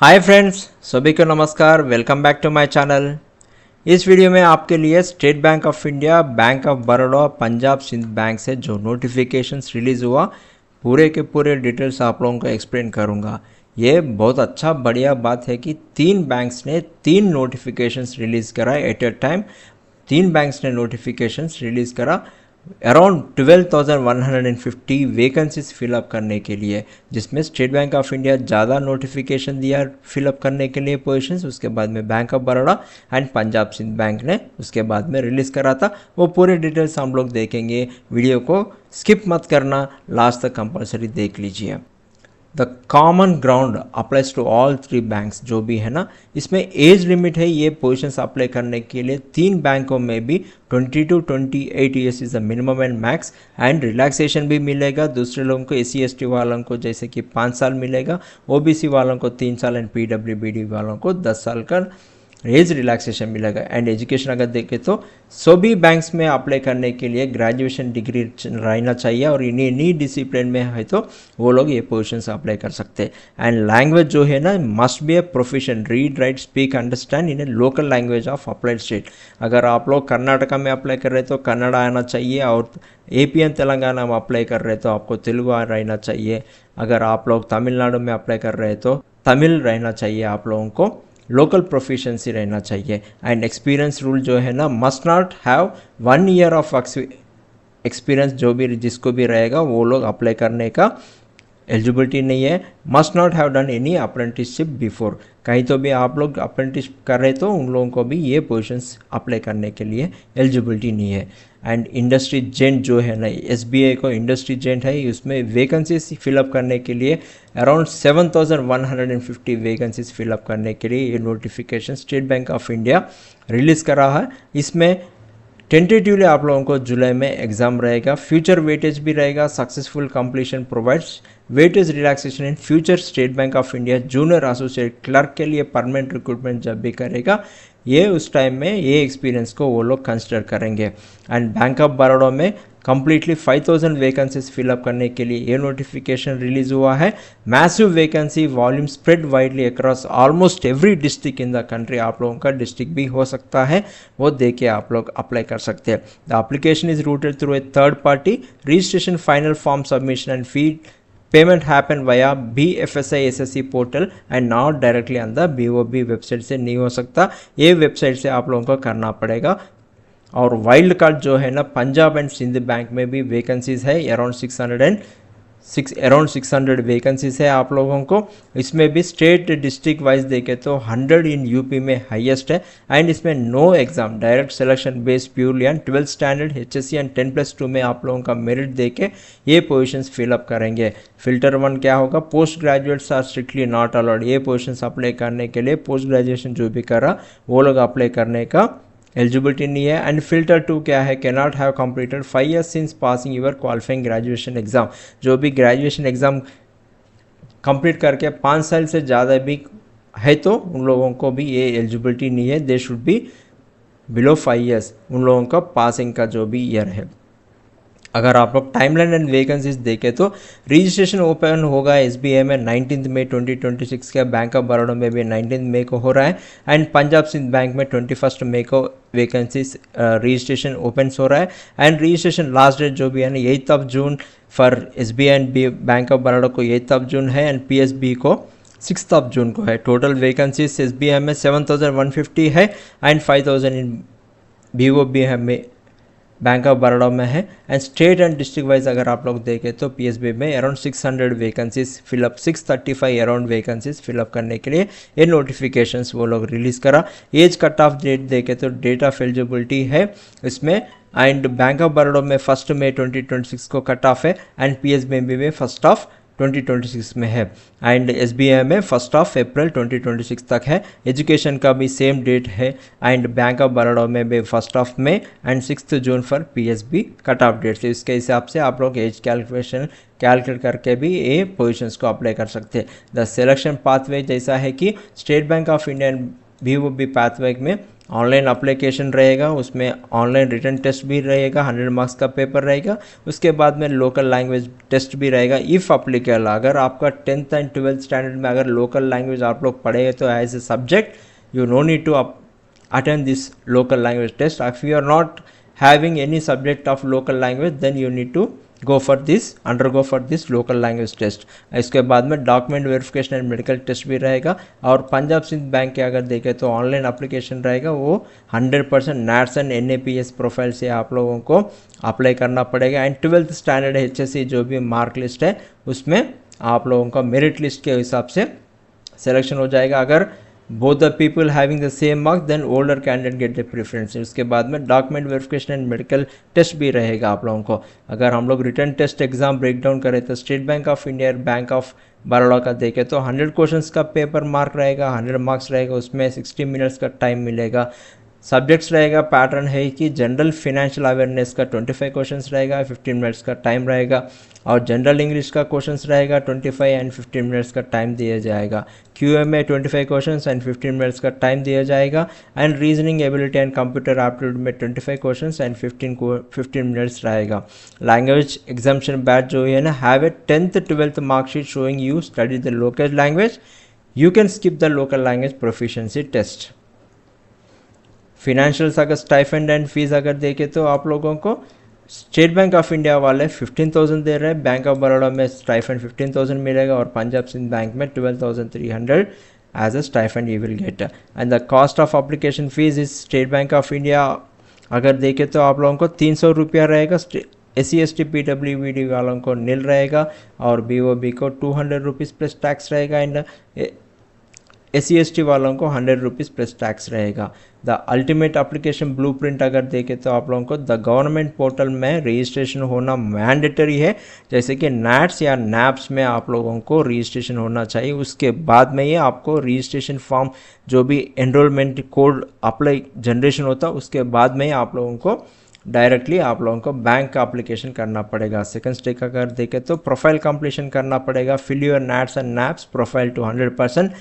Hi friends, सभी को नमस्कार। Welcome back to my channel. इस वीडियो में आपके लिए State Bank of India, Bank of Baroda, Punjab Sindh Bank से जो नोटिफिकेशंस रिलीज़ हुआ पूरे के पूरे डिटेल्स आप लोगों को एक्सप्लेन करूंगा। ये बहुत अच्छा बढ़िया बात है कि तीन बैंक्स ने तीन नोटिफिकेशंस रिलीज़ करा एट ए टाइम। तीन बैंक्स ने नोटिफिकेशंस रिलीज़ करा अराउंड 12,150 वैकेंसीज फिलअप करने के लिए, जिसमें स्टेट बैंक ऑफ इंडिया ज़्यादा नोटिफिकेशन दिया फिलअप करने के लिए पोजीशंस। उसके बाद में Bank of Baroda and Punjab Sindh Bank ने उसके बाद में रिलीज़ करा था। वो पूरे डिटेल्स हम लोग देखेंगे। वीडियो को स्किप मत करना, लास्ट तक कंपलसरी देख लीजिए। The common ground applies to all three banks, जो भी है ना, इसमें एज लिमिट है ये पोजीशंस अप्लाई करने के लिए। तीन बैंकों में भी 20 to 28 years is the minimum and max, and relaxation भी मिलेगा। दूसरे लोगों को SC/ST वालों को जैसे कि 5 साल मिलेगा, OBC वालों को 3 साल एंड PWBD वालों को 10 साल का एज रिलैक्सेशन मिलेगा। एंड एजुकेशन अगर देखें तो सभी बैंक्स में अप्लाई करने के लिए ग्रेजुएशन डिग्री रहना चाहिए, और इन्हीं डिसिप्लिन में है तो वो लोग ये पोजीशंस अप्लाई कर सकते हैं। एंड लैंग्वेज जो है ना, must be A proficient, read write speak understand in A local language of applied state. अगर आप लोग कर्नाटका में अप्लाई कर रहे हैं तो कन्नड़ आना चाहिए, और AP एंड तेलंगाना में अप्लाई कर रहे हैं तो आपको तेलुगु रहना चाहिए। अगर आप लोग तमिलनाडु में अप्लाई कर रहे हैं तो तमिल रहना चाहिए। आप लोगों को लोकल प्रोफिशिएंसी रहना चाहिए। एंड एक्सपीरियंस रूल जो है ना, must not have 1 year of experience. जो भी जिसको भी रहेगा वो लोग अप्लाई करने का एलिजिबिलिटी नहीं है। Must not have done any apprenticeship before. कहीं तो भी आप लोग अप्रेंटिस कर रहे तो उन लोगों को भी ये पोजीशंस अप्लाई करने के लिए एलिजिबिलिटी नहीं है। एंड इंडस्ट्री जेंट जो है ना, SBI को इंडस्ट्री जेंट है, उसमें वैकेंसीज फिलअप करने के लिए अराउंड 7,150 वैकेंसीज फिलअप करने के लिए ये notification state Bank of India release कर रहा है। इसमें टेंटेटिवली आप लोगों को जुलाई में एग्जाम रहेगा। फ्यूचर वेटेज भी रहेगा। Successful completion provides weightage relaxation in future. State Bank of India junior associate clerk के लिए परमानेंट रिक्रूटमेंट जब भी करेगा, ये उस टाइम में ये एक्सपीरियंस को वो लोग कंसिडर करेंगे। एंड बैंक ऑफ बड़ौदा में कंप्लीटली 5,000 वैकेंसीज फिलअप करने के लिए ये नोटिफिकेशन रिलीज हुआ है। Massive vacancy, volume spread widely across almost every district in the country. आप लोगों का डिस्ट्रिक्ट भी हो सकता है, वो देख के आप लोग अप्लाई कर सकते हैं। The application is rooted through a third party registration, final form submission and fee payment happen via BFSI SSC portal and not directly on the BOB website से नहीं हो सकता। ये वेबसाइट से आप लोगों को करना पड़ेगा। और वाइल्ड कार्ड जो है ना, पंजाब एंड सिंध बैंक में भी वैकेंसीज है अराउंड 600 वैकेंसीज है आप लोगों को। इसमें भी स्टेट डिस्ट्रिक्ट वाइज देखे तो 100 इन UP में हाईएस्ट है। एंड इसमें no exam, direct selection based purely and 12th standard HSC and 10+2 में आप लोगों का मेरिट देके ये पोजीशंस फिलअप करेंगे। फिल्टर 1 क्या होगा, post graduates are strictly not allowed. ये पोजीशंस अप्लाई करने के लिए पोस्ट ग्रेजुएशन जो भी कर रहा वो लोग अप्लाई करने का एलिजिबिलिटी नहीं है। एंड फिल्टर 2 क्या है, can not have completed 5 years since passing your qualifying graduation exam. जो भी ग्रेजुएशन एग्जाम कंप्लीट करके 5 साल से ज़्यादा भी है तो उन लोगों को भी ये एलिजिबिलिटी नहीं है। They should be below 5 years उन लोगों का पासिंग का जो भी ईयर है। अगर आप लोग टाइमलाइन एंड वैकेंसीज देखें तो रजिस्ट्रेशन ओपन होगा SBI में 19 मई 2026 के, बैंक ऑफ बड़ौदा में भी 19 मई को हो रहा है, एंड पंजाब सिंध बैंक में 21 मई को वैकेंसीज रजिस्ट्रेशन ओपन हो रहा है। एंड रजिस्ट्रेशन लास्ट डेट जो भी है ना, 8th June for SBI and bank of Baroda को 8th जून है, एंड PSB को 6th जून को है। टोटल वैकेंसीज SBI में 7,150 है एंड 5,000 इन BOB है में बैंक ऑफ बड़ौदा में है। And state and district wise अगर आप लोग देखें तो PSB में around 600 vacancies fill up, 635 around vacancies fill up करने के लिए ये नोटिफिकेशंस वो लोग रिलीज़ करा। एज कट ऑफ डेट देखें तो डेट ऑफ एलिजिबिलिटी है इसमें। एंड बैंक ऑफ बड़ौदा में 1 मई 2026 को कट ऑफ है, एंड PSB में 1 2026 में है, एंड SBI में 1 अप्रैल 2026 तक है। एजुकेशन का भी सेम डेट है, एंड बैंक ऑफ बड़ौदा में भी 1 मई एंड 6 जून for PSB cut off date है। इसके हिसाब से आप लोग एज कैलकुलेट करके भी ये पोजीशंस को अप्लाई कर सकते हैं। द सिलेक्शन पाथवे जैसा है कि state Bank of India BOB pathway में ऑनलाइन अप्लीकेशन रहेगा, उसमें ऑनलाइन रिटन टेस्ट भी रहेगा, 100 मार्क्स का पेपर रहेगा, उसके बाद में लोकल लैंग्वेज टेस्ट भी रहेगा इफ़ अप्लीकेबल। अगर आपका 10th एंड 12th स्टैंडर्ड में अगर लोकल लैंग्वेज आप लोग पढ़ेंगे तो as a subject you know need to attend this local language test. If you are not having any subject of local language, then you need to undergo for this local language test. इसके बाद में document verification and medical test भी रहेगा। और Punjab Sindh bank के अगर देखें तो ऑनलाइन एप्लीकेशन रहेगा, वो 100% नैट्स एंड NAPS प्रोफाइल से आप लोगों को अप्लाई करना पड़ेगा। एंड 12th स्टैंडर्ड HSC जो भी मार्क लिस्ट है उसमें आप लोगों का मेरिट लिस्ट के हिसाब से सिलेक्शन हो जाएगा। अगर both the people having the same marks then older candidate get the preference। उसके बाद में document verification and medical test भी रहेगा आप लोगों को। अगर हम लोग रिटर्न टेस्ट एग्जाम ब्रेकडाउन करें तो State Bank of India Bank of Baroda का देखें तो 100 क्वेश्चंस का पेपर मार्क रहेगा, 100 मार्क्स रहेगा, उसमें 60 मिनट्स का टाइम मिलेगा। सब्जेक्ट्स रहेगा, पैटर्न है कि जनरल फाइनेंशियल अवेयरनेस का 25 क्वेश्चंस रहेगा, 15 मिनट्स का टाइम रहेगा। और जनरल इंग्लिश का क्वेश्चंस रहेगा 25 एंड 15 मिनट्स का टाइम दिया जाएगा। QA 25 क्वेश्चंस एंड 15 मिनट्स का टाइम दिया जाएगा। And reasoning ability and computer aptitude में 25 क्वेश्चंस एंड 15 मिनट्स रहेगा। लैंग्वेज एग्जामिनेशन बैच जो है ना, have a 10th 12th marksheet showing you study the local language, you can skip the local language proficiency test. Financials अगर stipend and fees अगर देखें तो आप लोगों को स्टेट बैंक ऑफ इंडिया वाले 15,000 दे रहे हैं, बैंक ऑफ बड़ौदा में स्टाइफेंड 15,000 मिलेगा और पंजाब सिंध बैंक में 12,300 as a stipend you will get. And the cost of application fees is State Bank of India अगर देखें तो आप लोगों को 300 रुपया रहेगा, SC ST PWBD वालों को नील रहेगा और BOB को 200 रुपीज़ प्लस टैक्स रहेगा। एंड SC ST वालों को 100 रुपीज़ प्लस टैक्स रहेगा। द अल्टीमेट एप्लीकेशन ब्लूप्रिंट अगर देखें तो आप लोगों को द गवर्नमेंट पोर्टल में रजिस्ट्रेशन होना मैंडेटरी है, जैसे कि NATS या NAPS में आप लोगों को रजिस्ट्रेशन होना चाहिए। उसके बाद में ये आपको रजिस्ट्रेशन फॉर्म जो भी एनरोलमेंट कोड अप्लाई जनरेशन होता है उसके बाद में आप लोगों को डायरेक्टली आप लोगों को बैंक का एप्लीकेशन करना पड़ेगा। सेकंड स्टेप अगर देखें तो प्रोफाइल कंप्लीशन करना पड़ेगा। Fill your NATS and NAPS profile to 100%।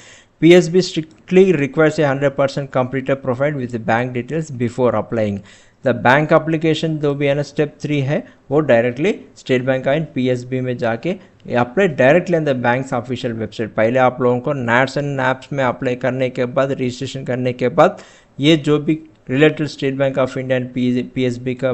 PSB strictly requires a 100% completed profile with the bank details before applying. The bank application जो भी है ना स्टेप 3 है वो डायरेक्टली स्टेट बैंक का एंड PSB में जाके apply directly on the banks official website. पहले आप लोगों को NATS एंड NAPS में अप्लाई करने के बाद रजिस्ट्रेशन करने के बाद ये जो भी related state Bank of India and PSB का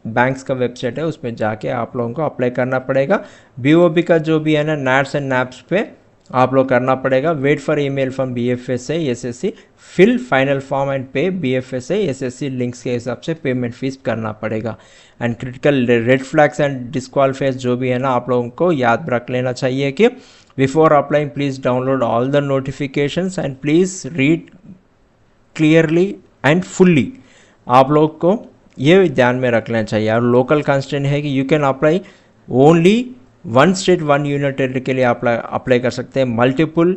बैंक्स का वेबसाइट है उसमें जाके आप लोगों को अप्लाई करना पड़ेगा। BOB का जो भी है ना NATS एंड NAPS पे आप लोग करना पड़ेगा। Wait for email from BFSI SSC, fill final form and pay BFSI SSC links के हिसाब से पेमेंट फीस करना पड़ेगा। And critical red flags and disqualifiers जो भी है ना आप लोगों को याद रख लेना चाहिए कि before applying please download all the notifications and please read clearly and fully. आप लोग को ये ध्यान में रखना चाहिए। और लोकल कंस्ट्रेंट है कि you can apply only 1 state 1 union territory के लिए अप्लाई कर सकते हैं। मल्टीपल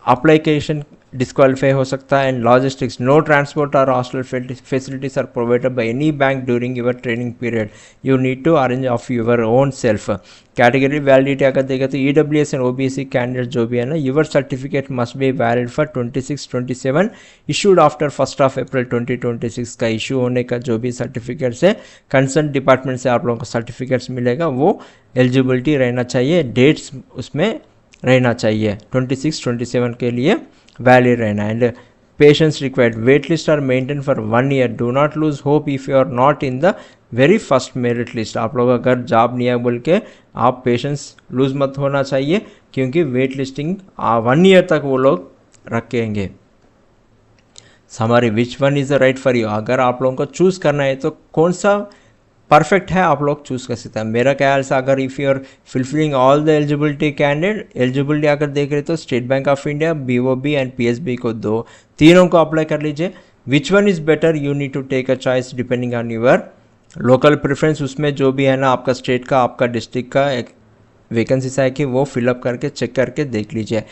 अप्लीकेशन डिस्क्वालीफाई हो सकता है। एंड लॉजिस्टिक्स, नो ट्रांसपोर्ट और hostel facilities are provided by any bank during your training period, you need to arrange of your own self. Category validity अगर देखें तो EWS एंड OBC कैंडिडेट जो भी है ना, your certificate must be valid for 26-27 issued after 1 अप्रैल 2026 का issue होने का जो भी सर्टिफिकेट्स है कंसर्न डिपार्टमेंट से आप लोगों को सर्टिफिकेट्स मिलेगा, वो एलिजिबिलिटी रहना चाहिए, डेट्स उसमें रहना चाहिए 26-27 के लिए वैलिड रहना। And patience required, wait list are maintain for 1 year, do not lose hope if you are not in the very first merit list. आप लोग अगर जॉब नहीं है बोल के आप पेशेंस लूज मत होना चाहिए, क्योंकि वेट लिस्टिंग 1 ईयर तक वो लोग रखेंगे। Summary, which one is the right for you. अगर आप लोगों को चूज़ करना है तो कौन सा परफेक्ट है आप लोग चूज़ कर सकते हैं। मेरा ख्याल से अगर if you are fulfilling all the eligibility candidate, eligibility अगर देख रहे तो State Bank of India, BOB and PSB को तीनों को अप्लाई कर लीजिए। Which one is better, you need to take a choice depending on your local preference. उसमें जो भी है ना आपका स्टेट का, आपका डिस्ट्रिक्ट का एक वैकेंसीज है कि वो फिलअप करके चेक करके देख लीजिए।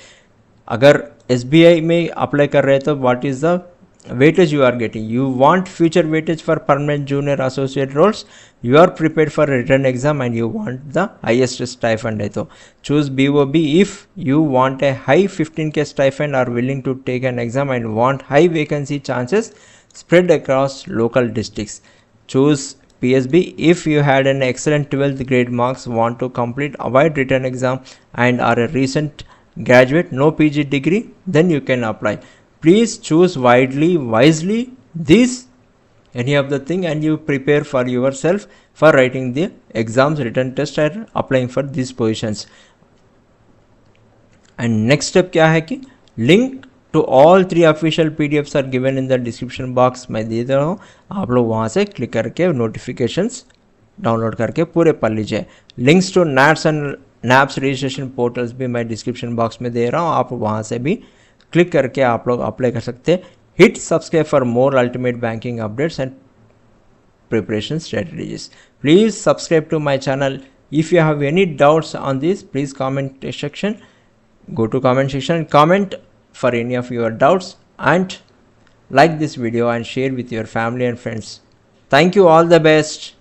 अगर SBI में अप्लाई कर रहे हैं तो what is the weightage you are getting. You want future weightage for permanent junior associate roles, you are prepared for a written exam and you want the highest stipend है तो choose BOB if you want a high 15K stipend, are willing to take an exam and want high vacancy chances, spread across local districts. Choose PSB if you had an excellent 12th grade marks, want to complete avoid written exam, and are a recent graduate, no PG degree, then you can apply. Please choose wisely this any of the thing, and you prepare for yourself for writing the exams, written test, and applying for these positions. And next step क्या है कि link to all 3 official PDFs are given in the description box मैं दे रहा हूँ, आप लोग वहाँ से क्लिक करके नोटिफिकेशंस डाउनलोड करके पूरे पढ़ लीजिए. Links to NATS and NAPS registration portals भी मैं डिस्क्रिप्शन बॉक्स में दे रहा हूँ, आप वहाँ से भी क्लिक करके आप लोग अप्लाई कर सकते हैं. Hit subscribe for more ultimate banking updates and preparation strategies. Please subscribe to my channel. If you have any doubts on this, please comment section. Go to comment section, comment for any of your doubts, and like this video and share with your family and friends. Thank you. All the best.